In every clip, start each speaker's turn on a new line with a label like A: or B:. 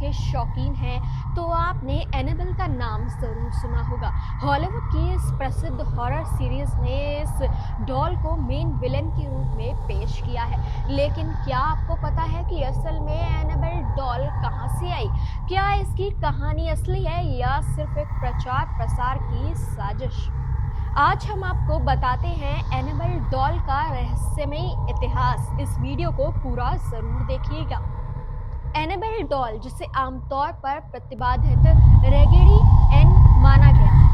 A: के शौकीन हैं तो आपने एनाबेल का नाम ज़रूर सुना होगा। हॉलीवुड की इस प्रसिद्ध हॉरर सीरीज़ ने इस डॉल को मेन विलेन के रूप में पेश किया है। लेकिन क्या आपको पता है कि असल में एनाबेल डॉल कहाँ से आई? क्या इसकी कहानी असली है या सिर्फ एक प्रचार प्रसार की साजिश? आज हम आपको बताते हैं एनाबेल डॉल का रहस्यमयी इतिहास। इस वीडियो को पूरा जरूर देखिएगा। एनाबेल डॉल, जिसे आमतौर पर प्रतिबाधित रेगेडी एन माना गया है,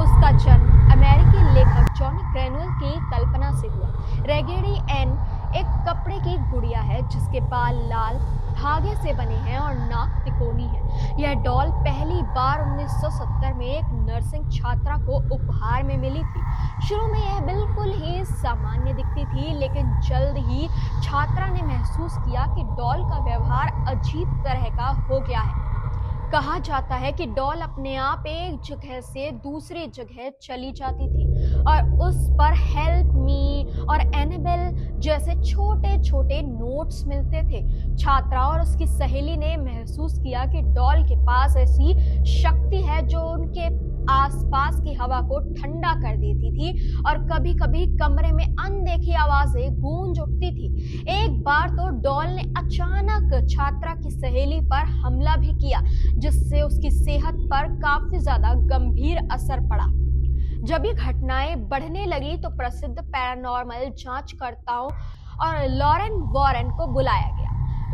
A: उसका जन्म अमेरिकी लेखक जॉनी ग्रेनुअल की कल्पना से हुआ। रेगेडी एन एक कपड़े की गुड़िया है जिसके बाल लाल धागे से बने हैं और नाक तिकोनी है। यह डॉल पहली बार 1970 में एक नर्सिंग छात्रा को उपहार में मिली थी। शुरू में यह बिल्कुल ही सामान्य दिखती थी, लेकिन जल्द ही छात्रा ने महसूस किया कि डॉल का व्यवहार अजीब तरह का हो गया है। कहा जाता है कि डॉल अपने आप एक जगह से दूसरी जगह चली जाती थी और उस पर हेल्प मी और एनाबेल जैसे छोटे छोटे नोट्स मिलते थे। छात्रा और उसकी सहेली ने महसूस किया कि डॉल के पास ऐसी शक्ति है जो उनके आसपास की हवा को ठंडा कर देती थी और कभी कभी कमरे में अनदेखी आवाजें गूंज उठती थी। एक बार तो डॉल ने अचानक छात्रा की सहेली पर हमला भी किया, जिससे उसकी सेहत पर काफी ज्यादा गंभीर असर पड़ा। जब ये घटनाएं बढ़ने लगी तो प्रसिद्ध पैरानॉर्मल जांचकर्ताओं और लॉरेन वॉरेन को बुलाया गया।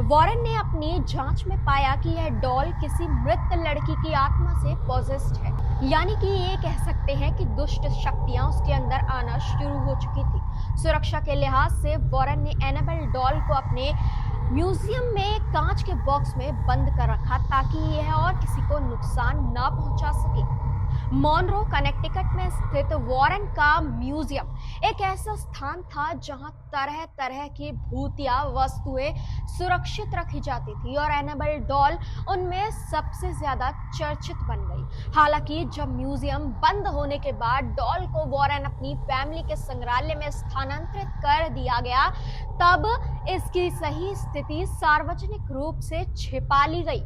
A: वॉरेन ने अपनी जांच में पाया कि यह डॉल किसी मृत लड़की की आत्मा से पॉजेस्ड है, यानी कि ये कह सकते हैं कि दुष्ट शक्तियां उसके अंदर आना शुरू हो चुकी थी। सुरक्षा के लिहाज से वॉरेन ने एनाबेल डॉल को अपने म्यूजियम में कांच के बॉक्स में बंद कर रखा ताकि यह और किसी को नुकसान ना पहुंचा सके। मॉनरो कनेक्टिकट में स्थित वॉरेन का म्यूजियम एक ऐसा स्थान था जहां तरह तरह की भूतिया वस्तुएं सुरक्षित रखी जाती थी और एनाबेल डॉल उनमें सबसे ज्यादा चर्चित बन गई। हालांकि जब म्यूजियम बंद होने के बाद डॉल को वॉरेन अपनी फैमिली के संग्रहालय में स्थानांतरित कर दिया गया, तब इसकी सही स्थिति सार्वजनिक रूप से छिपा ली गई।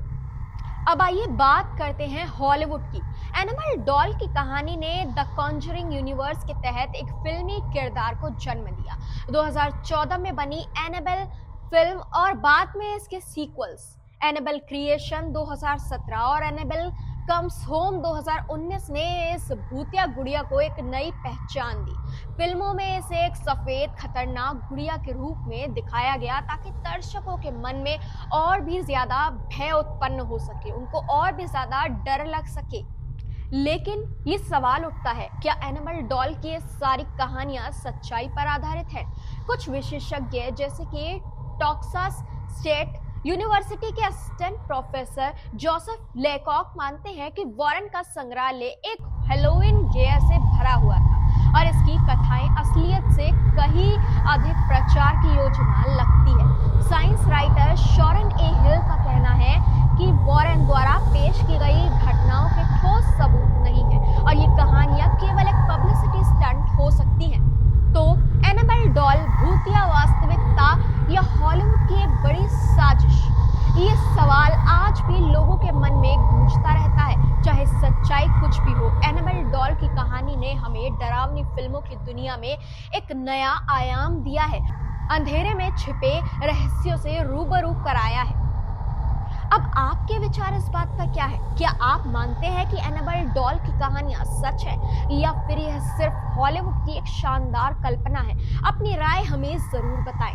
A: अब आइए बात करते हैं हॉलीवुड की। एनाबेल डॉल की कहानी ने द कॉन्जरिंग यूनिवर्स के तहत एक फिल्मी किरदार को जन्म दिया। 2014 में बनी एनाबेल फिल्म और बाद में इसके सीक्वल्स एनाबेल क्रिएशन 2017 और एनाबेल कम्स होम 2019 ने इस भूतिया गुड़िया को एक नई पहचान दी। फिल्मों में इसे एक सफेद खतरनाक गुड़िया के रूप में दिखाया गया ताकि दर्शकों के मन में और भी ज्यादा भय उत्पन्न हो सके, उनको और भी ज्यादा डर लग सके। लेकिन ये सवाल उठता है, क्या एनाबेल डॉल की ये सारी कहानियां सच्चाई पर आधारित है? कुछ विशेषज्ञ जैसे कि टॉक्सास स्टेट यूनिवर्सिटी के असिस्टेंट प्रोफेसर जोसेफ लेकॉक मानते हैं कि वॉरेन का संग्रहालय एक हेलोवीन गेयर से भरा हुआ था और इसकी कथाएं असलियत से कहीं अधिक प्रचार की योजना लगती है। साइंस राइटर शॉरन ए हिल का कहना है कि वॉरेन द्वारा पेश की गई घटनाओं के ठोस सबूत नहीं है और ये कहानियां केवल एक पब्लिसिटी स्टंट हो सकती हैं। तो एनाबेल डॉल भूतिया वास्तविकता या हॉलीवुड की एक बड़ी साजिश? ये सवाल आज भी लोगों के मन में गूंजता रहता है। चाहे सच्चाई कुछ भी हो, एनाबेल डॉल की कहानी ने हमें डरावनी फिल्मों की दुनिया में एक नया आयाम दिया है, अंधेरे में छिपे रहस्यों से रूबरू कराया है। अब आपके विचार इस बात पर क्या है? क्या आप मानते हैं कि एनाबेल डॉल की कहानियां सच है या फिर यह सिर्फ हॉलीवुड की एक शानदार कल्पना है? अपनी राय हमें जरूर बताएं।